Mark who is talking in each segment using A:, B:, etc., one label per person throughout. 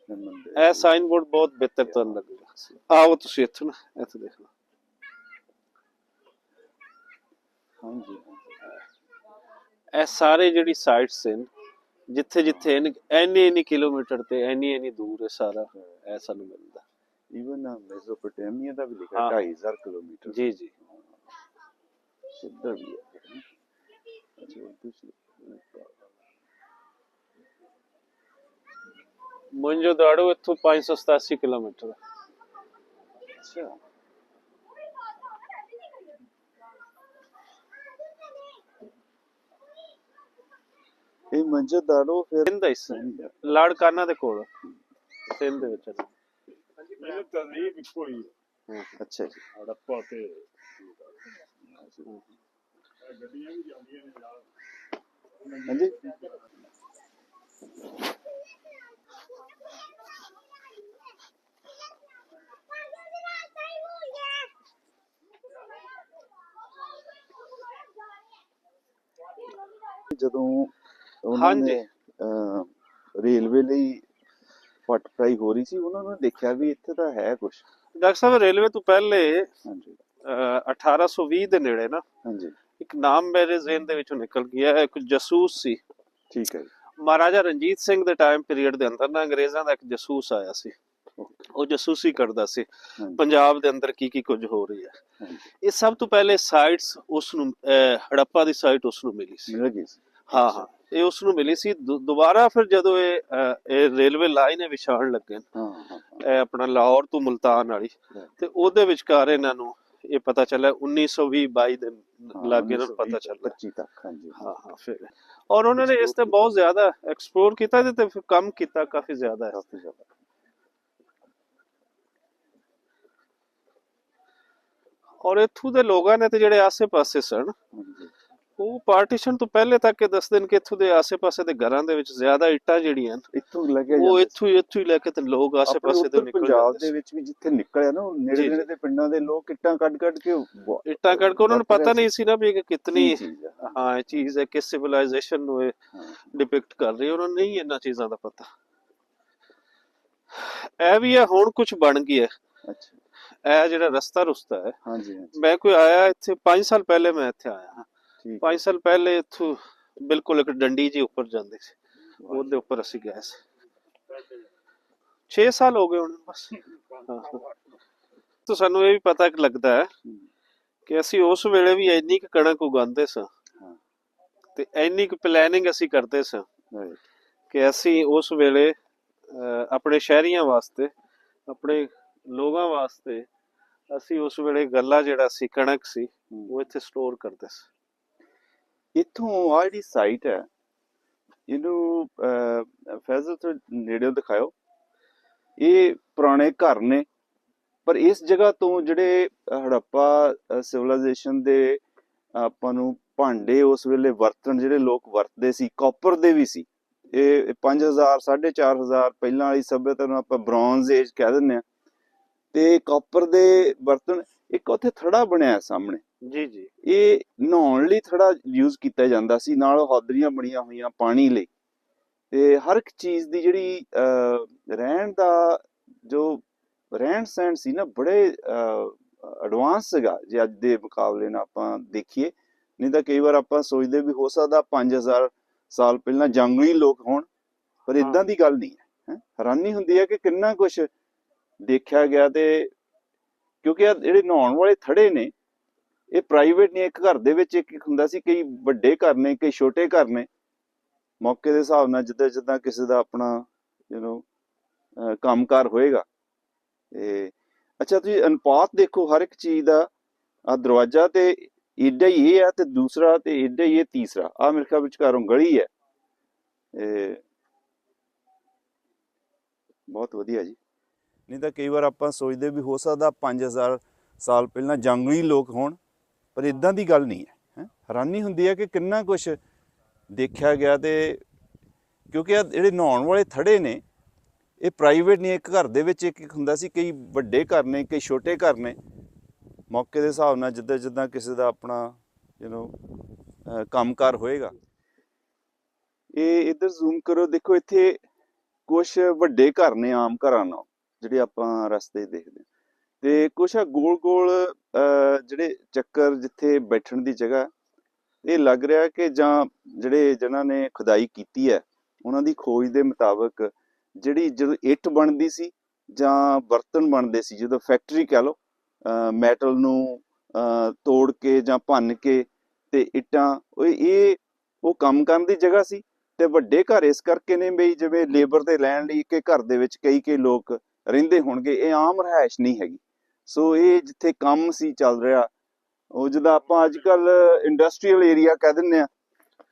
A: ਇਹ sign board ਬਹੁਤ ਬਿਹਤਰ ਤੁਹਾਨੂੰ ਲੱਗੇਗਾ। ਆਓ ਤੁਸੀਂ ਇੱਥੋਂ ਨਾ ਇੱਥੇ ਦੇਖ ਲਓ।
B: ਹਾਂਜੀ
A: ਇਹ ਸਾਰੇ ਜਿਹੜੀ ਸਾਈਟਸ ਨੇ ਜਿੱਥੇ ਜਿੱਥੇ ਇੰਨੀ ਕਿਲੋਮੀਟਰ ਤੇ ਇੰਨੀ ਦੂਰ ਹੈ ਸਾਰਾ ਇਹ ਸਾਨੂੰ ਮਿਲਦਾ।
B: ਈਵਨ ਮੈਸੋਪੋਟੇਮੀਆ ਦਾ ਵੀ ਲਿਖਿਆ 2500 ਕਿਲੋਮੀਟਰ।
A: ਜੀ ਜੀ
B: ਇੱਧਰ ਵੀ ਹੈ।
A: ਮੋਹਨਜੋਦਾੜੋ ਇੱਥੋਂ 587 ਕਿਲੋਮੀਟਰ ਹੈ।
B: ਅੱਛਾ ਇਹ ਮੋਹਨਜੋਦਾੜੋ ਫਿਰ
A: ਸਿੰਧ ਦਾ ਹਿੱਸਾ ਲਾੜਕਾਨਾ ਦੇ ਕੋਲ ਸਿੰਧ ਦੇ ਵਿੱਚ।
C: ਇਹ ਤਸਦੀਕ ਇੱਕੋ ਹੀ
B: ਅੱਛਾ ਜੀ।
C: ਹੜੱਪਾ ਤੇ ਗੱਡੀਆਂ ਵੀ ਜਾਂਦੀਆਂ ਨੇ ਨਾਲ।
B: ਹਾਂਜੀ ਜਦੋਂ ਉਹਨਾਂ ਨੇ ਰੇਲਵੇ ਲਈ ਪੱਟ ਫਰਾਈ ਹੋ ਰਹੀ ਸੀ ਉਹਨਾਂ ਨੇ ਦੇਖਿਆ ਵੀ ਇੱਥੇ ਤਾਂ ਹੈ ਕੁਝ।
A: ਡਾਕਟਰ ਸਾਹਿਬ ਰੇਲਵੇ ਤੋਂ ਪਹਿਲੇ
B: ਹਾਂਜੀ
A: 1820 ਦੇ ਨੇੜੇ ਨਾ
B: ਹਾਂਜੀ
A: ਇੱਕ ਨਾਮ ਮੇਰੇ ਜ਼ਿਹਨ ਦੇ ਵਿੱਚੋਂ ਨਿਕਲ ਗਿਆ। ਇੱਕ ਜਸੂਸ ਸੀ।
B: ਠੀਕ ਹੈ।
A: ਮਹਾਰਾਜਾ ਰਣਜੀਤ ਸਿੰਘ ਦੇ ਟਾਈਮ ਪੀਰੀਅਡ ਦੇ ਅੰਦਰ ਨਾ ਅੰਗਰੇਜ਼ਾਂ ਦਾ ਇੱਕ ਜਸੂਸ ਆਇਆ ਸੀ। ਉਹ ਜਸੂਸੀ ਕਰਦਾ ਸੀ ਪੰਜਾਬ ਦੇ ਅੰਦਰ ਕੀ ਕੁਝ ਹੋ ਰਹੀ ਹੈ। ਇਹ ਸਭ ਤੋਂ ਪਹਿਲੇ ਸਾਈਟਸ ਉਸ ਨੂੰ ਹੜੱਪਾ ਦੀ ਸਾਈਟ ਉਸ ਨੂੰ ਮਿਲੀ ਸੀ। ਹਾਂ ਇਹ ਉਸ ਨੂੰ ਮਿਲੀ ਸੀ। ਦੁਬਾਰਾ ਫਿਰ ਜਦੋਂ ਇਹ ਰੇਲਵੇ ਲਾਈਨ ਵਿਛਾਣ ਲੱਗੇ ਇਹ ਆਪਣਾ ਲਾਹੌਰ ਤੋਂ ਮੁਲਤਾਨ ਵਾਲੀ ਤੇ ਉਹਦੇ ਵਿਚਕਾਰ ਇਹਨਾਂ ਨੂੰ ਇਹ ਪਤਾ ਚੱਲਿਆ 1920-22 ਦੇ ਲਾਗੇ ਨੂੰ ਪਤਾ ਚੱਲਿਆ 25 ਤੱਕ। ਹਾਂ ਫਿਰ ਔਰ ਉਹਨਾਂ ਨੇ ਇਸ ਤੇ ਬਹੁਤ ਜ਼ਿਆਦਾ ਐਕਸਪਲੋਰ ਕੀਤਾ ਇਹਦੇ ਤੇ ਫਿਰ ਕੰਮ ਕੀਤਾ ਕਾਫੀ ਜ਼ਿਆਦਾ ਹੈ। ਔਰ ਇੱਥੋਂ ਦੇ ਲੋਕਾਂ ਨੇ ਤੇ ਜਿਹੜੇ ਆਸੇ-ਪਾਸੇ ਸਨ ਉਹ ਪਾਰਟੀਸ਼ਨ ਤੋਂ ਪਹਿਲੇ ਤੱਕ ਇਹ ਦੱਸਦੇ ਨੇ ਕਿ ਇੱਥੋਂ ਦੇ ਆਸੇ-ਪਾਸੇ ਦੇ ਘਰਾਂ ਦੇ ਵਿੱਚ ਜ਼ਿਆਦਾ ਇੱਟਾਂ ਜਿਹੜੀਆਂ ਇੱਥੋਂ ਲੈ ਕੇ ਉਹ ਇੱਥੋਂ ਹੀ ਲੈ ਕੇ ਤੇ ਲੋਕ ਆਸੇ-ਪਾਸੇ ਦੇ ਨਿਕਲ
B: ਪੰਜਾਬ ਦੇ ਵਿੱਚ ਵੀ ਜਿੱਥੇ ਨਿਕਲਿਆ ਨਾ ਨੇੜੇ ਦੇ ਪਿੰਡਾਂ ਦੇ ਲੋਕ ਇੱਟਾਂ ਕੱਢ ਕੇ
A: ਉਹਨਾਂ ਨੂੰ ਪਤਾ ਨਹੀਂ ਸੀ ਨਾ ਵੀ ਇਹ ਕਿਤਨੀ ਹਾਂ ਇਹ ਚੀਜ਼ ਹੈ ਕਿਸ ਸਿਵਲਾਈਜੇਸ਼ਨ ਨੂੰ ਇਹ ਡਿਪਿਕਟ ਕਰ ਰਹੀ ਹੈ। ਉਹਨਾਂ ਨੂੰ ਨਹੀਂ ਇਹਨਾਂ ਚੀਜ਼ਾਂ ਦਾ ਪਤਾ। ਇਹ ਵੀ ਹੈ ਹੁਣ ਕੁਝ ਬਣ ਗਿਆ। ਇਹ ਜਿਹੜਾ ਰਸਤਾ ਹੈ ਮੈਂ ਕੋਈ ਆਇਆ ਇੱਥੇ 5 ਸਾਲ ਪਹਿਲੇ ਮੈਂ ਇੱਥੇ ਆਇਆ 5 ਸਾਲ ਪਹਿਲੇ ਇੱਥੋਂ ਬਿਲਕੁਲ ਇੱਕ ਡੰਡੀ ਜੀ ਉੱਪਰ ਜਾਂਦੇ ਸੀ ਉਹਦੇ ਉੱਪਰ ਅਸੀਂ ਗਏ ਸੀ। 6 ਸਾਲ ਹੋ ਗਏ ਹੁਣ ਬਸ। ਤਾਂ ਸਾਨੂੰ ਇਹ ਵੀ ਪਤਾ ਲੱਗਦਾ ਹੈ ਕਿ ਅਸੀਂ ਉਸ ਵੇਲੇ ਵੀ ਇੰਨੀ ਕੁ ਕਣਕ ਉਗਾਉਂਦੇ ਸਾਂ ਤੇ ਇੰਨੀ ਕੁ ਪਲੈਨਿੰਗ ਅਸੀਂ ਕਰਦੇ ਸਾਂ ਕਿ ਅਸੀਂ ਉਸ ਵੇਲੇ ਆਪਣੇ ਸ਼ਹਿਰੀਆਂ ਵਾਸਤੇ ਆਪਣੇ ਲੋਕਾਂ ਵਾਸਤੇ ਅਸੀਂ ਉਸ ਵੇਲੇ ਗੱਲਾ ਜਿਹੜਾ ਸੀ ਕਣਕ ਸੀ ਉਹ ਇੱਥੇ ਸਟੋਰ ਕਰਦੇ ਸੀ।
B: ਇੱਥੋਂ ਆ ਜਿਹੜੀ ਸਾਈਟ ਹੈ ਇਹਨੂੰ ਫੈਜ਼ਲ ਤੋਂ ਨੇੜੇ ਦਿਖਾਓ। ਇਹ ਪੁਰਾਣੇ ਘਰ ਨੇ ਪਰ ਇਸ ਜਗ੍ਹਾ ਤੋਂ ਜਿਹੜੇ ਹੜੱਪਾ ਸਿਵਲਾਈਜੇਸ਼ਨ ਦੇ ਆਪਾਂ ਨੂੰ ਭਾਂਡੇ ਉਸ ਵੇਲੇ ਵਰਤਣ ਜਿਹੜੇ ਲੋਕ ਵਰਤਦੇ ਸੀ ਕਾਪਰ ਦੇ ਵੀ ਸੀ। ਇਹ 5000 4500 ਪਹਿਲਾਂ ਵਾਲੀ ਸੱਭਿਅਤਾ ਨੂੰ ਆਪਾਂ ਬ੍ਰੌਂਜ਼ ਏਜ ਕਹਿ ਦਿੰਦੇ ਹਾਂ ਤੇ ਕਾਪਰ ਦੇ ਬਰਤਨ। ਇੱਕ ਉੱਥੇ ਥੜਾ ਬਣਿਆ ਸਾਹਮਣੇ
A: ਜੀ ਜੀ
B: ਇਹ ਨਹਾਉਣ ਲਈ ਥੜਾ ਯੂਜ਼ ਕੀਤਾ ਜਾਂਦਾ ਸੀ ਨਾਲ ਹੌਦਰੀਆਂ ਬਣੀਆਂ ਹੋਈਆਂ ਪਾਣੀ ਲਈ ਤੇ ਹਰ ਇੱਕ ਚੀਜ਼ ਦੀ ਜਿਹੜੀ ਰਹਿਣ ਦਾ ਜੋ ਰਹਿਣ ਸਹਿਣ ਸੀ ਨਾ ਬੜੇ ਐਡਵਾਂਸ ਸੀਗਾ ਜੇ ਅੱਜ ਦੇ ਮੁਕਾਬਲੇ ਨਾਲ ਆਪਾਂ ਦੇਖੀਏ। ਨਹੀਂ ਤਾਂ ਕਈ ਵਾਰ ਆਪਾਂ ਸੋਚਦੇ ਵੀ ਹੋ ਸਕਦਾ 5000 ਸਾਲ ਪਹਿਲਾਂ ਜੰਗਲੀ ਲੋਕ ਹੋਣ ਪਰ ਇਦਾਂ ਦੀ ਗੱਲ ਨਹੀਂ ਹੈ। ਹੈਰਾਨੀ ਹੁੰਦੀ ਹੈ ਕਿ ਕਿੰਨਾ ਕੁਛ ਦੇਖਿਆ ਗਿਆ ਤੇ ਕਿਉਂਕਿ ਆ ਜਿਹੜੇ ਨਹਾਉਣ ਵਾਲੇ ਥੜੇ ਨੇ ਇਹ ਪ੍ਰਾਈਵੇਟ ਨਹੀਂ। ਇੱਕ ਘਰ ਦੇ ਵਿੱਚ ਇੱਕ ਹੁੰਦਾ ਸੀ ਕਈ ਵੱਡੇ ਘਰ ਨੇ ਕਈ ਛੋਟੇ ਘਰ ਨੇ ਮੌਕੇ ਦੇ ਹਿਸਾਬ ਨਾਲ ਜਿੱਦਾਂ ਕਿਸੇ ਦਾ ਆਪਣਾ ਕੰਮਕਾਰ ਹੋਏਗਾ। ਤੇ ਅੱਛਾ ਤੁਸੀਂ ਅਨੁਪਾਤ ਦੇਖੋ ਹਰ ਇੱਕ ਚੀਜ਼ ਦਾ। ਆ ਦਰਵਾਜ਼ਾ ਤੇ ਏਡਾ ਹੀ ਇਹ ਆ ਤੇ ਦੂਸਰਾ ਤੇ ਏਡਾ ਹੀ ਇਹ ਤੀਸਰਾ ਆ ਮੇਰੇ ਖਿਆਲ ਵਿਚਕਾਰੋਂ ਗਲੀ ਹੈ। ਬਹੁਤ ਵਧੀਆ ਜੀ। ਨਹੀਂ ਤਾਂ ਕਈ ਵਾਰ ਆਪਾਂ ਸੋਚਦੇ ਵੀ ਹੋ ਸਕਦਾ 5000 ਸਾਲ ਪਹਿਲਾਂ ਜੰਗਲੀ ਲੋਕ ਹੋਣ ਪਰ ਇਦਾਂ ਦੀ ਗੱਲ ਨਹੀਂ ਹੈ। ਹੈਰਾਨੀ ਹੁੰਦੀ ਹੈ ਕਿ ਕਿੰਨਾ ਕੁਛ ਦੇਖਿਆ ਗਿਆ ਤੇ ਕਿਉਂਕਿ ਆ ਜਿਹੜੇ ਨਹਾਉਣ ਵਾਲੇ ਥੜੇ ਨੇ ਇਹ ਪ੍ਰਾਈਵੇਟ ਨਹੀਂ। ਇੱਕ ਘਰ ਦੇ ਵਿੱਚ ਇੱਕ ਹੁੰਦਾ ਸੀ ਕਈ ਵੱਡੇ ਘਰ ਨੇ ਕਈ ਛੋਟੇ ਘਰ ਨੇ ਮੌਕੇ ਦੇ ਹਿਸਾਬ ਨਾਲ ਜਿੱਦਾਂ ਕਿਸੇ ਦਾ ਆਪਣਾ ਕੰਮਕਾਰ ਹੋਏਗਾ। ਇਹ ਇੱਧਰ ਜ਼ੂਮ ਕਰੋ ਦੇਖੋ ਇੱਥੇ ਕੁਝ ਵੱਡੇ ਘਰ ਨੇ ਆਮ ਘਰਾਂ ਨਾਲ ਜਿਹੜੇ ਆਪਾਂ ਰਸਤੇ 'ਚ ਦੇਖਦੇ ਹਾਂ, ਤੇ ਕੁਛ ਆ ਗੋਲ ਗੋਲ ਜਿਹੜੇ ਚੱਕਰ ਜਿੱਥੇ ਬੈਠਣ ਦੀ ਜਗ੍ਹਾ। ਇਹ ਲੱਗ ਰਿਹਾ ਕਿ ਜਾਂ ਜਿਹੜੇ ਜਿਨ੍ਹਾਂ ਨੇ ਖੁਦਾਈ ਕੀਤੀ ਹੈ ਉਹਨਾਂ ਦੀ ਖੋਜ ਦੇ ਮੁਤਾਬਕ ਜਿਹੜੀ ਜਦੋਂ ਇੱਟ ਬਣਦੀ ਸੀ ਜਾਂ ਬਰਤਨ ਬਣਦੇ ਸੀ, ਜਦੋਂ ਫੈਕਟਰੀ ਕਹਿ ਲਓ, ਮੈਟਲ ਨੂੰ ਤੋੜ ਕੇ ਜਾਂ ਭੰਨ ਕੇ ਤੇ ਇੱਟਾਂ, ਉਹ ਕੰਮ ਕਰਨ ਦੀ ਜਗ੍ਹਾ ਸੀ। ਤੇ ਵੱਡੇ ਘਰ ਇਸ ਕਰਕੇ ਨੇ ਬਈ ਜਿਵੇਂ ਲੇਬਰ ਤੇ ਲੈਣ ਲਈ ਕਿ ਘਰ ਦੇ ਵਿੱਚ ਕਈ ਲੋਕ ਰਹਿੰਦੇ ਹੋਣਗੇ, ਇਹ ਆਮ ਰਿਹਾਇਸ਼ ਨਹੀਂ ਹੈਗੀ। ਸੋ ਇਹ ਜਿੱਥੇ ਕੰਮ ਸੀ ਚੱਲ ਰਿਹਾ, ਉਹ ਜਿੱਦਾਂ ਆਪਾਂ ਅੱਜ ਕੱਲ ਇੰਡਸਟਰੀਅਲ ਏਰੀਆ ਕਹਿ ਦਿੰਦੇ ਆ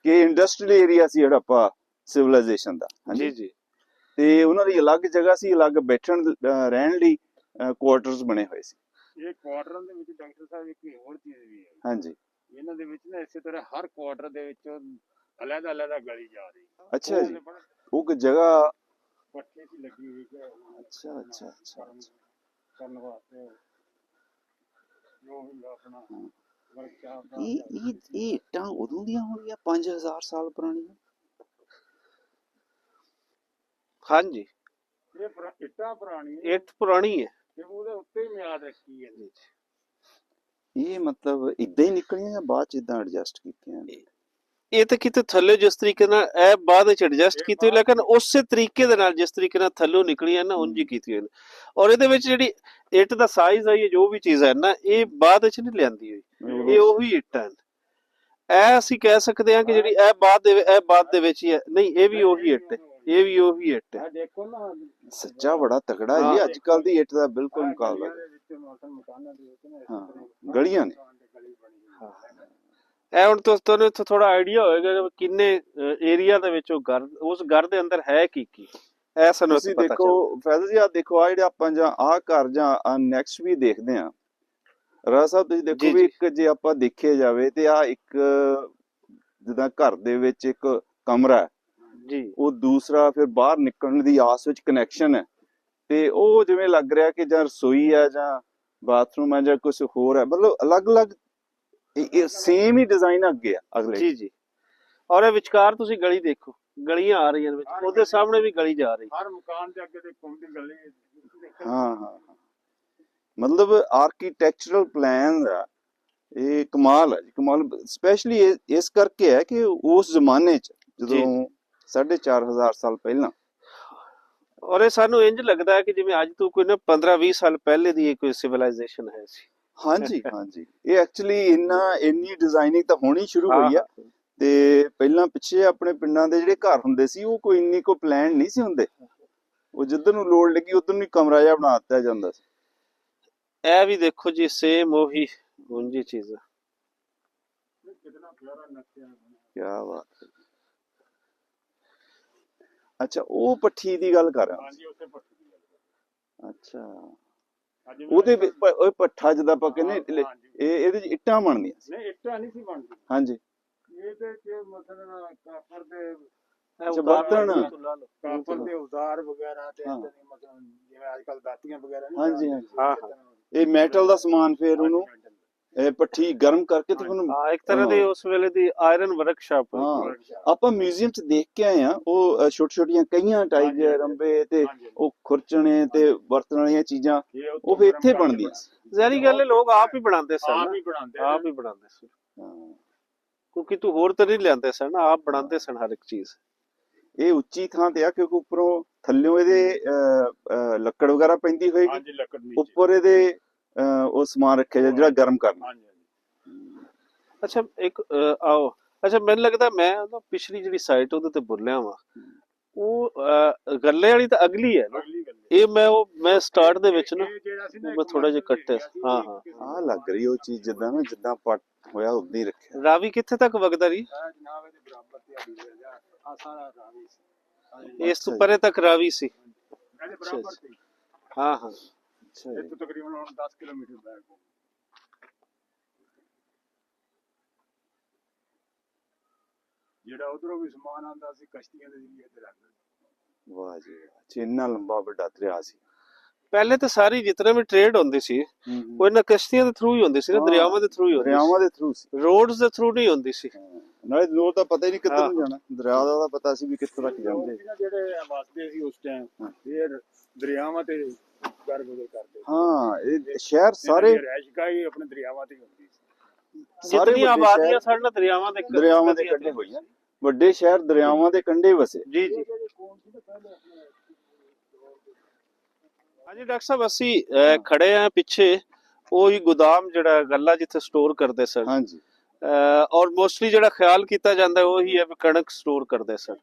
B: ਕਿ ਇੰਡਸਟਰੀਅਲ ਏਰੀਆ ਸੀ ਹੜੱਪਾ ਸਿਵਲਾਈਜੇਸ਼ਨ ਦਾ।
A: ਜੀ ਜੀ।
B: ਤੇ ਉਹਨਾਂ ਦੀ ਅਲੱਗ ਜਗ੍ਹਾ ਸੀ, ਅਲੱਗ ਬੈਠਣ ਰਹਿਣ ਲਈ ਕੁਆਰਟਰਸ ਬਣੇ ਹੋਏ ਸੀ।
C: ਇਹ ਕੁਆਟਰਾਂ ਦੇ ਵਿੱਚ ਡਾਕਟਰ ਸਾਹਿਬ ਇੱਕ ਹੋਰ ਚੀਜ਼ ਵੀ ਹੈ।
B: ਹਾਂਜੀ।
C: ਇਹਨਾਂ ਦੇ ਵਿੱਚ ਨਾ ਇਸੇ ਤਰ੍ਹਾਂ ਹਰ ਕੁਆਟਰ ਦੇ ਵਿੱਚ ਅਲੱਗ-ਅਲੱਗ ਗਲੀ ਜਾ ਰਹੀ।
B: ਅੱਛਾ ਜੀ। ਉਹ ਜਗ੍ਹਾ
C: ਪੱਠੇ ਦੀ ਲੱਗੀ ਹੋਈ ਹੈ।
B: ਅੱਛਾ ਅੱਛਾ ਅੱਛਾ
C: ਕਰਨ ਵਾਸਤੇ ਜੋ ਵੀ ਆਪਣਾ ਵਰਕਸ਼ਾਪ ਦਾ।
B: ਇਹ ਇੱਟਾਂ ਉਦੋਂ ਦੀਆਂ ਹੋਣਗੀਆਂ 5000 ਸਾਲ ਪੁਰਾਣੀਆਂ।
A: ਹਾਂਜੀ,
C: ਇਹ ਇੱਟਾਂ ਪੁਰਾਣੀਆਂ,
A: ਇੱਟ ਪੁਰਾਣੀ ਹੈ
C: ਤੇ ਉਹਦੇ ਉੱਤੇ ਹੀ ਮਿਆਦ ਰੱਖੀ ਹੈ।
B: ਇਹ ਮਤਲਬ ਇਦਾਂ ਹੀ ਨਿਕਲੀਆਂ ਜਾਂ ਬਾਅਦ ਚ ਇਦਾਂ ਐਡਜਸਟ ਕੀਤੀਆਂ?
A: ਇਹ ਤਾਂ ਕਿਤੇ ਥੱਲੇ ਜਿਸ ਤਰੀਕੇ ਨਾਲ ਇਹ ਬਾਅਦ ਵਿੱਚ ਐਡਜਸਟ ਕੀਤੇ, ਲੇਕਿਨ ਉਸੇ ਤਰੀਕੇ ਦੇ ਨਾਲ ਜਿਸ ਤਰੀਕੇ ਨਾਲ ਥੱਲੋਂ ਨਿਕਲੀਆਂ ਨਾ ਉਂਝ ਹੀ ਕੀਤੀਆਂ ਨੇ। ਔਰ ਇਹਦੇ ਵਿੱਚ ਜਿਹੜੀ ਇੱਟ ਦਾ ਸਾਈਜ਼ ਹੈ, ਜੋ ਵੀ ਚੀਜ਼ ਹੈ ਨਾ, ਇਹ ਬਾਅਦ ਵਿੱਚ ਨਹੀਂ ਲਿਆਂਦੀ ਹੋਈ, ਇਹ ਉਹੀ ਇੱਟ ਹੈ। ਇਹ ਅਸੀਂ ਕਹਿ ਸਕਦੇ ਹਾਂ ਕਿ ਜਿਹੜੀ ਇਹ ਬਾਅਦ ਦੇ ਵਿੱਚ ਹੀ ਹੈ, ਨਹੀਂ, ਇਹ ਵੀ ਉਹੀ ਇੱਟ ਹੈ, ਇਹ ਵੀ ਉਹੀ ਇੱਟ ਹੈ।
C: ਦੇਖੋ ਨਾ,
B: ਸੱਚਾ ਬੜਾ ਤਗੜਾ ਜੀ, ਅੱਜ ਕੱਲ ਦੀ ਇੱਟ ਦਾ ਬਿਲਕੁਲ ਮੁਕਾਬਲਾ। ਹਾਂ, ਗਲੀਆਂ ਨੇ।
A: ਇਹ ਹੁਣ ਤੁਹਾਨੂੰ ਇੱਥੋਂ ਥੋੜਾ ਆਈਡੀਆ ਹੋਏਗਾ ਕਿ ਕਿੰਨੇ ਏਰੀਆ ਦੇ ਵਿੱਚ ਉਹ ਘਰ, ਉਸ ਘਰ ਦੇ ਅੰਦਰ ਹੈ ਕੀ ਇਹ ਸਾਨੂੰ
B: ਤੁਸੀਂ ਦੇਖੋ ਫੈਜ਼ਲ ਜੀ, ਆ ਦੇਖੋ ਆ ਜਿਹੜੇ ਆਪਾਂ ਜਾਂ ਆਹ ਘਰ ਜਾਂ ਨੈਕਸਟ ਵੀ ਦੇਖਦੇ ਆ ਰਾਜ ਸਾਹਿਬ, ਤੁਸੀਂ ਦੇਖੋ ਵੀ ਇੱਕ ਜੇ ਆਪਾਂ ਦੇਖਿਆ ਜਾਵੇ ਤੇ ਆ ਇੱਕ ਜਿੱਦਾਂ ਘਰ ਦੇ ਵਿੱਚ ਇੱਕ ਕਮਰਾ
A: ਜੀ, ਉਹ
B: ਦੂਸਰਾ ਫਿਰ ਬਾਹਰ ਨਿਕਲਣ ਦੀ ਆਸ ਵਿੱਚ ਕਨੈਕਸ਼ਨ ਹੈ, ਤੇ ਉਹ ਜਿਵੇਂ ਲੱਗ ਰਿਹਾ ਕਿ ਜਾਂ ਰਸੋਈ ਹੈ ਜਾਂ ਬਾਥਰੂਮ ਹੈ ਜਾਂ ਕੁਝ ਹੋਰ ਹੈ, ਮਤਲਬ ਅਲੱਗ-ਅਲੱਗ ਇਹ ਸੇਮ ਹੀ ਡਿਜ਼ਾਈਨ ਅੱਗੇ ਆ ਅਗਲੇ।
A: ਜੀ ਜੀ। ਔਰ ਇਹ ਵਿਚਕਾਰ ਤੁਸੀਂ ਗਲੀ ਦੇਖੋ, ਗਲੀਆਂ ਆ ਰਹੀਆਂ ਨੇ ਵਿੱਚ, ਉਹਦੇ ਸਾਹਮਣੇ ਵੀ ਗਲੀ ਜਾ ਰਹੀ,
C: ਹਰ ਮਕਾਨ ਦੇ ਅੱਗੇ ਤੇ ਘੁੰਮਦੀ ਗਲੀ।
B: ਹਾਂ ਹਾਂ, ਮਤਲਬ ਆਰਕੀਟੈਕਚਰਲ ਪਲਾਨ ਦਾ ਇਹ ਕਮਾਲ ਹੈ ਜੀ, ਕਮਾਲ। ਸਪੈਸ਼ਲੀ ਇਸ ਕਰਕੇ ਹੈ ਕਿ ਉਸ ਜ਼ਮਾਨੇ 'ਚ ਜਦੋਂ 4500 ਸਾਲ ਪਹਿਲਾਂ,
A: ਔਰ ਇਹ ਸਾਨੂੰ ਇੰਜ ਲੱਗਦਾ ਹੈ ਕਿ ਜਿਵੇਂ ਅੱਜ ਤੋਂ ਕੋਈ ਨਾ 15-20 ਸਾਲ ਪਹਿਲੇ ਦੀ ਕੋਈ ਸਿਵਲਾਈਜੇਸ਼ਨ ਹੈ ਸੀ।
B: ਹਾਂਜੀ ਹਾਂਜੀ, ਇਹ ਐਕਚੁਅਲੀ ਇੰਨੀ ਡਿਜ਼ਾਈਨਿੰਗ ਤਾਂ ਹੋਣੀ ਸ਼ੁਰੂ ਹੋਈ ਆ। ਤੇ ਪਹਿਲਾਂ ਪਿੱਛੇ ਆਪਣੇ ਪਿੰਡਾਂ ਦੇ ਜਿਹੜੇ ਘਰ ਹੁੰਦੇ ਸੀ, ਉਹ ਕੋਈ ਇੰਨੀ ਕੋਈ ਪਲਾਨ ਨਹੀਂ ਸੀ ਹੁੰਦੇ, ਉਹ ਜਿੱਧਰ ਨੂੰ ਲੋੜ ਲੱਗੀ ਉਧਰ ਨੂੰ ਕਮਰਾ ਜਿਹਾ ਬਣਾ ਦਿੱਤਾ ਜਾਂਦਾ ਸੀ।
A: ਇਹ ਵੀ ਦੇਖੋ ਜੀ, ਸੇਮ ਉਹੀ ਉਂਝੀ ਚੀਜ਼ ਹੈ।
B: ਕੀ ਬਾਤ ਹੈ। ਅੱਛਾ, ਉਹ ਪੱਠੀ ਦੀ ਗੱਲ ਕਰ ਰਿਹਾ। ਅੱਛਾ, ਉਹਦੇ ਉਹ ਪੱਠਾ ਜਿੱਦਾਂ ਆਪਾਂ ਕਹਿੰਦੇ, ਇਹਦੇ ਚ ਇੱਟਾਂ ਬਣਦੀਆਂ ਸੀ?
C: ਨਹੀਂ, ਇੱਟਾਂ ਨਹੀਂ ਸੀ ਬਣਦੀਆਂ।
B: ਹਾਂਜੀ,
C: ਇਹਦੇ ਚ ਮਤਲਬ ਕਾਪਰ ਦੇ
B: ਬਰਤਨ,
C: ਕਾਪਰ ਦੇ ਔਜ਼ਾਰ ਵਗੈਰਾ ਤੇ ਮਤਲਬ ਜਿਵੇਂ ਅੱਜ ਕੱਲ ਦਾਤੀਆਂ ਵਗੈਰਾ ਨਹੀਂ।
B: ਹਾਂਜੀ ਹਾਂਜੀ, ਹਾਂ ਹਾਂ, ਇਹ ਮੈਟਲ ਦਾ ਸਮਾਨ, ਫਿਰ ਉਹਨੂੰ ਪੱਠੀ ਗਰਮ ਕਰਕੇ ਤੇ ਉਹਨੂੰ
A: ਇੱਕ ਤਰ੍ਹਾਂ ਦੀ ਉਸ ਵੇਲੇ ਦੀ ਆਇਰਨ ਵਰਕਸ਼ਾਪ।
B: ਹਾਂ, ਆਪਾਂ ਮਿਊਜ਼ੀਅਮ ਚ ਦੇਖ ਕੇ ਆਏ ਆ, ਉਹ ਛੋਟੀ ਛੋਟੀਆਂ ਕਈਆਂ ਟਾਈਪ ਦੇ ਰੰਬੇ ਤੇ ਉਹ ਖੁਰਚਣੇ ਤੇ ਬਰਤਨ ਵਾਲੀਆਂ ਚੀਜ਼ਾਂ, ਉਹ ਵੀ ਇੱਥੇ ਬਣਦੀਆਂ ਸੀ।
A: ਜ਼ਾਹਰੀ ਗੱਲ ਹੈ, ਲੋਕ ਆਪ ਹੀ ਬਣਾਉਂਦੇ ਸਨ,
C: ਆਪ ਹੀ ਬਣਾਉਂਦੇ
A: ਸੀ, ਕਿਉਂਕਿ ਤੂੰ ਹੋਰ ਤਾਂ ਨਹੀਂ ਲਿਆਂਦੇ ਸਨ, ਆਪ ਬਣਾਉਂਦੇ ਸਨ ਹਰ ਇੱਕ ਚੀਜ਼।
B: ਇਹ ਉੱਚੀ ਥਾਂ ਤੇ ਆ ਕਿਉਂਕਿ ਉੱਪਰੋਂ ਥੱਲਿਓਂ ਇਹਦੇ ਲੱਕੜ ਵਗੈਰਾ ਪੈਂਦੀ ਹੋਏਗੀ, ਉੱਪਰ ਇਹਦੇ ਉਹ ਸਮਾਨ ਰੱਖਿਆ ਜਿਹੜਾ ਗਰਮ ਕਰਨਾ।
A: ਅੱਛਾ, ਇੱਕ ਆਓ, ਅੱਛਾ, ਮੈਨੂੰ ਲੱਗਦਾ ਮੈਂ ਪਿਛਲੀ ਜਿਹੜੀ ਸਾਈਟ ਉਹਦੇ ਤੇ ਬੋਲਿਆ ਵਾ, ਉਹ ਗੱਲੇ ਵਾਲੀ ਤਾਂ ਅਗਲੀ ਹੈ ਨਾ, ਇਹ ਮੈਂ ਸਟਾਰਟ ਦੇ ਵਿੱਚ ਨਾ ਮੈਂ ਥੋੜਾ ਜਿਹਾ ਕੱਟਿਆ। ਹਾਂ ਹਾਂ,
B: ਆਹ ਲੱਗ ਰਹੀ ਉਹ ਚੀਜ਼ ਜਿੱਦਾਂ ਨਾ, ਜਿੱਦਾਂ ਪੱਟ ਹੋਇਆ ਉਦਾਂ ਹੀ ਰੱਖਿਆ।
A: ਰਾਵੀ ਕਿੱਥੇ ਤੱਕ ਵਗਦਾ ਰਹੀ? ਇਸ ਤੋਂ ਪਰੇ ਤੱਕ ਰਾਵੀ ਸੀ। ਹਾਂ ਹਾਂ,
C: ਤਕਰੀਬਨ 10 ਕਿਲੋਮੀਟਰ ਬੈਕ। ਜਿਹੜਾ ਉਧਰੋਂ ਵੀ ਸਮਾਨ ਆਉਂਦਾ ਸੀ ਕਸ਼ਤੀਆਂ ਦੇ ਜ਼ਰੀਏ ਤੇ ਰੱਖਦੇ।
B: ਵਾਹ ਜੀ ਵਾਹ, ਇੰਨਾ ਲੰਬਾ ਵੱਡਾ ਦਰਿਆ ਸੀ।
A: ਪਹਿਲੇ ਤਾਂ ਸਾਰੀ ਜਿਤਨੇ ਵੀ ਟ੍ਰੇਡ ਹੁੰਦੀ ਸੀ, ਉਹ ਇਹਨਾਂ ਕਸ਼ਤੀਆਂ ਦੇ ਥਰੂ ਹੀ ਹੁੰਦੀ ਸੀ ਨਾ, ਦਰਿਆਵਾਂ ਦੇ ਥਰੂ ਹੀ ਹੁੰਦੀ ਸੀ,
B: ਦਰਿਆਵਾਂ ਦੇ ਥਰੂ ਸੀ,
A: ਰੋਡਸ ਦੇ ਥਰੂ ਨਹੀਂ ਹੁੰਦੀ ਸੀ।
B: ਨਾਲੇ ਲੋਕ ਤਾਂ ਪਤਾ ਹੀ ਨਹੀਂ ਕਿੱਧਰ
A: ਹਾਂ।
B: ਨੂੰ ਜਾਣਾ, ਦਰਿਆ ਦਾ ਤਾਂ ਪਤਾ ਸੀ ਵੀ ਕਿੱਥੋਂ ਤੱਕ ਜਾਂਦੇ।
C: ਜਿਹੜੇ ਵਸਦੇ ਸੀ ਉਸ ਟਾਈਮ ਇਹ ਦਰਿਆਵਾਂ ਤੇ ਘਰ ਗੁਜ਼ਰ ਕਰਦੇ
B: ਹਾਂ, ਇਹ ਸ਼ਹਿਰ ਸਾਰੇ
C: ਰਹਿਸ਼ਗਾ ਹੀ ਆਪਣੇ ਦਰਿਆਵਾਂ ਤੇ ਹੁੰਦੀ ਸੀ।
B: ਸਾਰੇ
A: ਜਿਤਨੀਆਂ
B: ਵੱਡੇ
A: ਆਬਾਦੀਆਂ
B: ਸ਼ਹਿਰ
A: ਸਾਡੇ ਦਰਿਆਵਾਂ ਦੇ
B: ਦਰਿਆਵਾਂ ਦੇ ਕੰਢੇ ਹੋਈਆਂ, ਵੱਡੇ ਸ਼ਹਿਰ ਦਰਿਆਵਾਂ ਦੇ ਕੰਢੇ ਵਸੇ।
A: ਜੀ ਜੀ। ਹਾਂਜੀ ਡਾਕਟਰ ਸਾਹਿਬ, ਅਸੀਂ ਖੜੇ ਆ ਪਿੱਛੇ ਉਹੀ ਗੋਦਾਮ ਜਿਹੜਾ ਗੱਲਾ ਜਿੱਥੇ ਸਟੋਰ ਕਰਦੇ ਸਨ,
B: ਹਾਂਜੀ
A: ਔਰ ਮੋਸਟਲੀ ਜਿਹੜਾ ਖਿਆਲ ਕੀਤਾ ਜਾਂਦਾ ਉਹੀ ਹੈ ਵੀ ਕਣਕ ਸਟੋਰ ਕਰਦੇ ਸਨ।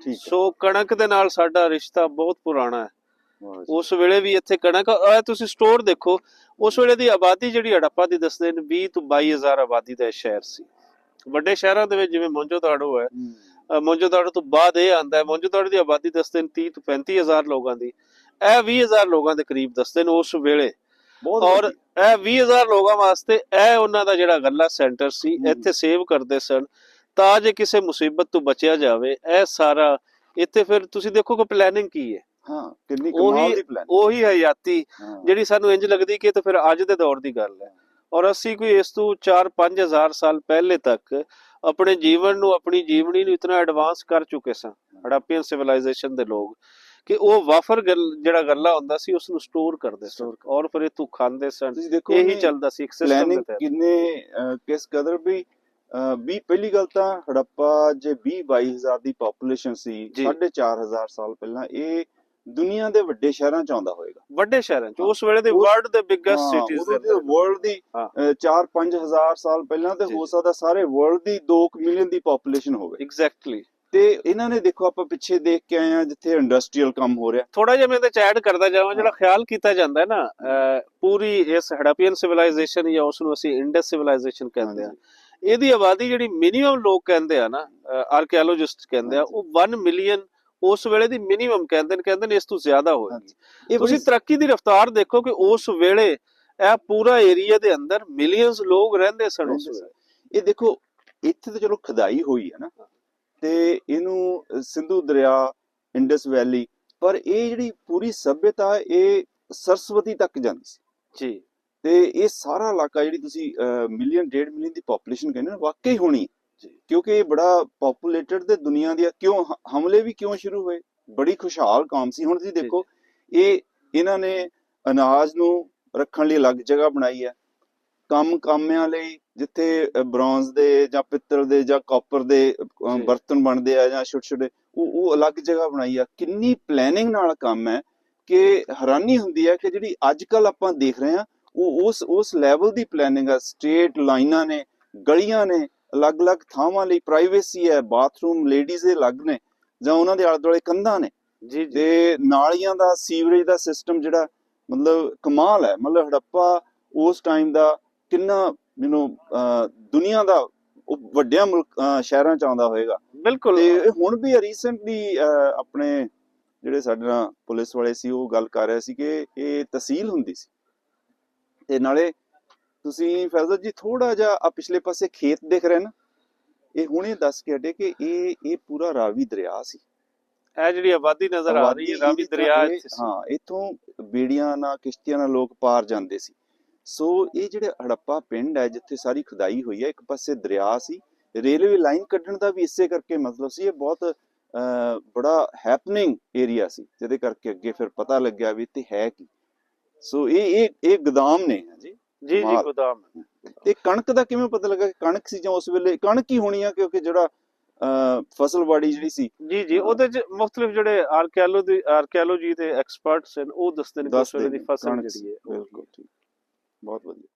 B: ਠੀਕ ਹੈ।
A: ਸੋ ਕਣਕ ਦੇ ਨਾਲ ਸਾਡਾ ਰਿਸ਼ਤਾ ਬਹੁਤ ਪੁਰਾਣਾ ਹੈ।
B: ਵਾਹ ਜੀ।
A: ਉਸ ਵੇਲੇ ਵੀ ਇੱਥੇ ਕਣਕ ਤੁਸੀਂ ਸਟੋਰ ਦੇਖੋ, ਉਸ ਵੇਲੇ ਦੀ ਆਬਾਦੀ ਜਿਹੜੀ ਹੜੱਪਾ ਦੀ ਦੱਸਦੇ ਨੇ 20 ਤੋਂ 22,000 ਆਬਾਦੀ ਦਾ ਸ਼ਹਿਰ ਸੀ। ਵੱਡੇ ਸ਼ਹਿਰਾਂ ਦੇ ਵਿੱਚ ਜਿਵੇਂ ਮੋਂਜੋਦਾੜੋ ਹੈ, ਮੋਂਜੋਦਾੜੋ ਤੋਂ ਬਾਅਦ ਇਹ ਆਂਦਾ ਹੈ, ਮੋਂਜੋਦਾੜੋ ਦੀ ਆਬਾਦੀ ਦੱਸਦੇ ਨੇ 30 ਤੋਂ 35,000 ਲੋਕਾਂ ਦੀ, ਇਹ 20,000 ਲੋਕਾਂ ਦੇ ਕਰੀਬ ਦੱਸਦੇ ਨੇ ਉਸ ਵੇਲੇ।
B: ਬਹੁਤ
A: ਔਰ
B: ਵੱਡੀ।
A: ਇਹ 20,000 ਲੋਕਾਂ ਵਾਸਤੇ ਇਹ ਉਹਨਾਂ ਦਾ ਜਿਹੜਾ ਗੱਲਾ ਸੈਂਟਰ ਸੀ, ਇੱਥੇ ਸੇਵ ਕਰਦੇ ਸਨ ਤਾਂ ਜੇ ਕਿਸੇ ਮੁਸੀਬਤ ਤੋਂ ਬਚਿਆ ਜਾਵੇ। ਇਹ ਸਾਰਾ ਇੱਥੇ ਫਿਰ ਤੁਸੀਂ ਦੇਖੋ ਕਿ ਪਲੈਨਿੰਗ ਕੀ ਹੈ।
B: ਹਾਂ, ਕਿੰਨੀ ਕਮਾਲ ਦੀ ਪਲਾਨ।
A: ਉਹੀ ਹਯਾਤੀ ਜਿਹੜੀ ਸਾਨੂੰ ਇੰਜ ਲੱਗਦੀ ਕਿ ਇਹ ਤਾਂ ਫਿਰ ਅੱਜ ਦੇ ਦੌਰ ਦੀ ਗੱਲ ਹੈ। ਔਰ ਅਸੀਂ ਕੋਈ ਇਸ ਤੋਂ 4-5 ਹਜ਼ਾਰ ਸਾਲ ਪਹਿਲੇ ਤੱਕ ਆਪਣੇ ਜੀਵਨ ਨੂੰ, ਆਪਣੀ ਜੀਵਨੀ ਨੂੰ ਇਤਨਾ ਐਡਵਾਂਸ ਕਰ ਚੁੱਕੇ ਸਾਂ, ਹੜੱਪੀਅਨ ਸਿਵਲਾਈਜੇਸ਼ਨ ਦੇ ਲੋਕ, ਕਿ ਉਹ ਵਾਫਰ ਜਿਹੜਾ ਗੱਲਾ ਹੁੰਦਾ ਸੀ ਉਸ ਨੂੰ ਸਟੋਰ ਕਰਦੇ ਸਨ ਔਰ ਫਿਰ ਇਥੋਂ ਖਾਂਦੇ ਸਨ।
B: ਤੁਸੀਂ ਦੇਖੋ
A: ਇਹੀ ਚੱਲਦਾ ਸੀ ਇੱਕ ਸਿਸਟਮ ਦੇ
B: ਪਲੈਨਿੰਗ
A: ਤਹਿਤ।
B: ਕਿੰਨੇ ਕਿਸ ਕਦਰ ਵੀ ਪਹਿਲੀ ਗੱਲ ਤਾਂ ਹੜੱਪਾ ਜੇ 20-22 ਹਜ਼ਾਰ ਦੀ ਪੋਪੂਲੇਸ਼ਨ ਸੀ
A: ਜੀ।
B: 4,500 ਸਾਲ ਪਹਿਲਾਂ, ਇਹ ਦੁਨੀਆ ਦੇ ਵੱਡੇ ਸ਼ਹਿਰਾਂ ਚ ਆਉਂਦਾ ਹੋਏਗਾ।
A: ਵੱਡੇ ਸ਼ਹਿਰਾਂ ਚ ਉਸ ਵੇਲੇ ਦੇ ਵਰਲਡ ਦੇ ਬਿਗੇਸਟ ਸਿਟੀਜ਼ ਦੇ ਅੰਦਰ।
B: ਵਰਲਡ ਦੀ
A: ਹਾਂ।
B: 4-5 ਹਜ਼ਾਰ ਸਾਲ ਪਹਿਲਾਂ ਤੇ
A: ਜੀ।
B: ਹੋ ਸਕਦਾ ਸਾਰੇ ਵਰਲਡ ਦੀ 2 ਮਿਲੀਅਨ ਦੀ ਪੋਪੂਲੇਸ਼ਨ ਹੋਵੇ।
A: ਐਗਜ਼ੈਕਟਲੀ।
B: ਤੇ ਇਹਨਾਂ ਨੇ ਦੇਖੋ, ਆਪਾਂ ਪਿੱਛੇ ਦੇਖ ਕੇ ਆਏ ਆ ਜਿੱਥੇ ਇੰਡਸਟਰੀਅਲ ਕੰਮ ਹੋ ਰਿਹਾ।
A: ਥੋੜਾ ਜਿਹਾ ਮੈਂ ਇਹਦੇ ਚ ਐਡ ਕਰਦਾ ਜਾਵਾਂ, ਜਿਹੜਾ ਖਿਆਲ ਕੀਤਾ ਜਾਂਦਾ ਹੈ ਨਾ ਪੂਰੀ ਇਸ ਹੜੱਪੀਅਨ ਸਿਵਲਾਈਜੇਸ਼ਨ ਜਾਂ ਉਸ ਨੂੰ ਅਸੀਂ ਇੰਡਸ ਸਿਵਲਾਈਜੇਸ਼ਨ ਕਹਿੰਦੇ ਆ, ਇਹਦੀ ਆਬਾਦੀ ਜਿਹੜੀ ਮਿਨੀਮਮ ਲੋਕ ਕਹਿੰਦੇ ਆ ਨਾ, ਆਰਕੀਓਲੋਜਿਸਟ ਕਹਿੰਦੇ ਆ, ਉਹ 1 ਮਿਲੀਅਨ ਉਸ ਵੇਲੇ ਦੀ ਮਿਨੀਮਮ ਕਹਿੰਦੇ ਨੇ, ਇਸ ਤੋਂ ਜ਼ਿਆਦਾ ਹੋਏਗੀ। ਤੁਸੀਂ ਤਰੱਕੀ ਦੀ ਰਫ਼ਤਾਰ ਦੇਖੋ ਕਿ ਉਸ ਵੇਲੇ ਇਹ ਪੂਰਾ ਏਰੀਆ ਦੇ ਅੰਦਰ ਮਿਲੀਅਨਸ ਲੋਕ ਰਹਿੰਦੇ ਸਨ ਉਸ ਵੇਲੇ।
B: ਇਹ ਦੇਖੋ, ਇੱਥੇ ਤਾਂ ਚਲੋ ਖੁਦਾਈ ਹੋਈ ਹੈ ਨਾ, ਤੇ ਇਹਨੂੰ ਸਿੰਧੂ ਦਰਿਆ, ਇੰਡਸ ਵੈਲੀ, ਪਰ ਇਹ ਜਿਹੜੀ ਪੂਰੀ ਸਭਿਅਤਾ ਇਹ ਸਰਸਵਤੀ ਤੱਕ ਜਾਂਦੀ ਸੀ
A: ਜੀ।
B: ਤੇ ਇਹ ਸਾਰਾ ਇਲਾਕਾ ਜਿਹੜੀ ਤੁਸੀਂ 1.5 ਮਿਲੀਅਨ ਦੀ ਪੋਪੂਲੇਸ਼ਨ ਕਹਿੰਦੇ ਨਾ, ਵਾਕਈ ਹੋਣੀ ਜੀ, ਕਿਉਂਕਿ ਇਹ ਬੜਾ ਪੋਪੂਲੇਟਡ ਤੇ ਦੁਨੀਆ ਦੀ ਕਿਉਂ ਹਮਲੇ ਵੀ ਕਿਉਂ ਸ਼ੁਰੂ ਹੋਏ, ਬੜੀ ਖੁਸ਼ਹਾਲ ਕੌਮ ਸੀ। ਹੁਣ ਤੁਸੀਂ ਦੇਖੋ, ਇਹਨਾਂ ਨੇ ਅਨਾਜ ਨੂੰ ਰੱਖਣ ਲਈ ਅਲੱਗ ਜਗ੍ਹਾ ਬਣਾਈ ਹੈ, ਕਾਮਿਆਂ ਲਈ ਜਿੱਥੇ ਬ੍ਰੌਂਜ਼ ਦੇ ਜਾਂ ਪਿੱਤਲ ਦੇ ਜਾਂ ਕਾਪਰ ਦੇ ਬਰਤਨ ਬਣਦੇ ਆ ਜਾਂ ਛੋਟੇ ਉਹ ਅਲੱਗ ਜਗ੍ਹਾ ਬਣਾਈ ਆ। ਕਿੰਨੀ ਪਲੈਨਿੰਗ ਨਾਲ ਕੰਮ ਹੈ ਕਿ ਹੈਰਾਨੀ ਹੁੰਦੀ ਹੈ ਕਿ ਜਿਹੜੀ ਅੱਜ ਕੱਲ ਆਪਾਂ ਦੇਖ ਰਹੇ ਹਾਂ ਉਹ ਉਸ ਲੈਵਲ ਦੀ ਪਲੈਨਿੰਗ ਆ। ਸਟ੍ਰੇਟ ਲਾਈਨਾਂ ਨੇ, ਗਲੀਆਂ ਨੇ, ਅਲੱਗ-ਅਲੱਗ ਥਾਵਾਂ ਲਈ ਪ੍ਰਾਈਵੇਸੀ ਹੈ, ਬਾਥਰੂਮ ਲੇਡੀਜ਼ ਦੇ ਅਲੱਗ ਨੇ ਜਾਂ ਉਹਨਾਂ ਦੇ ਆਲੇ ਦੁਆਲੇ ਕੰਧਾਂ ਨੇ
A: ਜੀ।
B: ਤੇ ਨਾਲੀਆਂ ਦਾ, ਸੀਵਰੇਜ ਦਾ ਸਿਸਟਮ ਜਿਹੜਾ ਮਤਲਬ ਕਮਾਲ ਹੈ। ਮਤਲਬ ਹੜੱਪਾ ਉਸ ਟਾਈਮ ਦਾ ਕਿੰਨਾ ਦੁਨੀਆ ਦਾ ਵੱਡਿਆਂ ਸ਼ਹਿਰਾਂ ਚ ਆਉਂਦਾ ਹੋਏਗਾ।
A: ਬਿਲਕੁਲ।
B: ਤੇ ਹੁਣ ਵੀ ਰੀਸੈਂਟਲੀ ਆਪਣੇ ਜਿਹੜੇ ਸਾਡੇ ਨਾਲ ਪੁਲਿਸ ਵਾਲੇ ਸੀ ਉਹ ਗੱਲ ਕਰ ਰਹੇ ਸੀ ਕਿ ਇਹ ਤਹਿਸੀਲ ਹੁੰਦੀ ਸੀ। ਤੇ ਨਾਲੇ ਤੁਸੀਂ ਫੈਜ਼ਲ ਜੀ ਥੋੜਾ ਜਿਹਾ ਆ ਪਿਛਲੇ ਪਾਸੇ ਖੇਤ ਦਿਖ ਰਹੇ ਨਾ, ਇਹ ਹੁਣੇ ਦੱਸ ਕੇ ਹਟੇ ਕਿ ਇਹ ਪੂਰਾ ਰਾਵੀ ਦਰਿਆ ਸੀ।
A: ਇਹ ਜਿਹੜੀ ਆਬਾਦੀ ਨਜ਼ਰ ਆ ਰਹੀ ਹੈ ਰਾਵੀ ਦਰਿਆ।
B: ਹਾਂ, ਇੱਥੋਂ ਬੇੜੀਆਂ ਨਾਲ, ਕਿਸ਼ਤੀਆਂ ਨਾਲ ਲੋਕ ਪਾਰ ਜਾਂਦੇ ਸੀ। ਸੋ ਇਹ ਜਿਹੜੇ ਹੜੱਪਾ ਪਿੰਡ ਹੈ ਜਿੱਥੇ ਸਾਰੀ ਖੁਦਾਈ ਹੋਈ ਹੈ, ਇੱਕ ਪਾਸੇ ਦਰਿਆ ਸੀ, ਰੇਲਵੇ ਲਾਈਨ ਕੱਢਣ ਦਾ ਵੀ ਇਸੇ ਕਰਕੇ ਮਤਲਬ ਸੀ। ਇਹ ਬਹੁਤ ਬੜਾ ਹੈਪਨਿੰਗ ਏਰੀਆ ਸੀ, ਜਿਹਦੇ ਕਰਕੇ ਅੱਗੇ ਫਿਰ ਪਤਾ ਲੱਗਿਆ ਵੀ ਇੱਥੇ ਹੈ ਕੀ। ਸੋ ਇਹ ਗੋਦਾਮ ਨੇ ਜੀ।
A: ਜੀ ਗੋਦਾਮ।
B: ਤੇ ਕਣਕ ਦਾ ਕਿਵੇਂ ਪਤਾ ਲੱਗਾ ਕਿ ਕਣਕ ਸੀ ਜਾਂ ਉਸ ਵੇਲੇ ਕਣਕ ਹੀ ਹੋਣੀ ਆ, ਕਿਉਂਕਿ ਜਿਹੜਾ ਫਸਲਬਾੜੀ ਜਿਹੜੀ ਸੀ
A: ਜੀ ਉਹਦੇ ਚ ਮੁxtਲਿਫ ਜਿਹੜੇ ਆਰਕੀਓਲੋਜੀ ਦੇ ਐਕਸਪਰਟਸ ਹਨ ਉਹ ਦੱਸਦੇ ਨੇ ਕਿ ਉਸ ਵੇਲੇ ਦੀ ਫਸਲ ਜਿਹੜੀ ਹੈ।
B: ਬਿਲਕੁਲ ਠੀਕ, ਬਹੁਤ ਵਧੀਆ।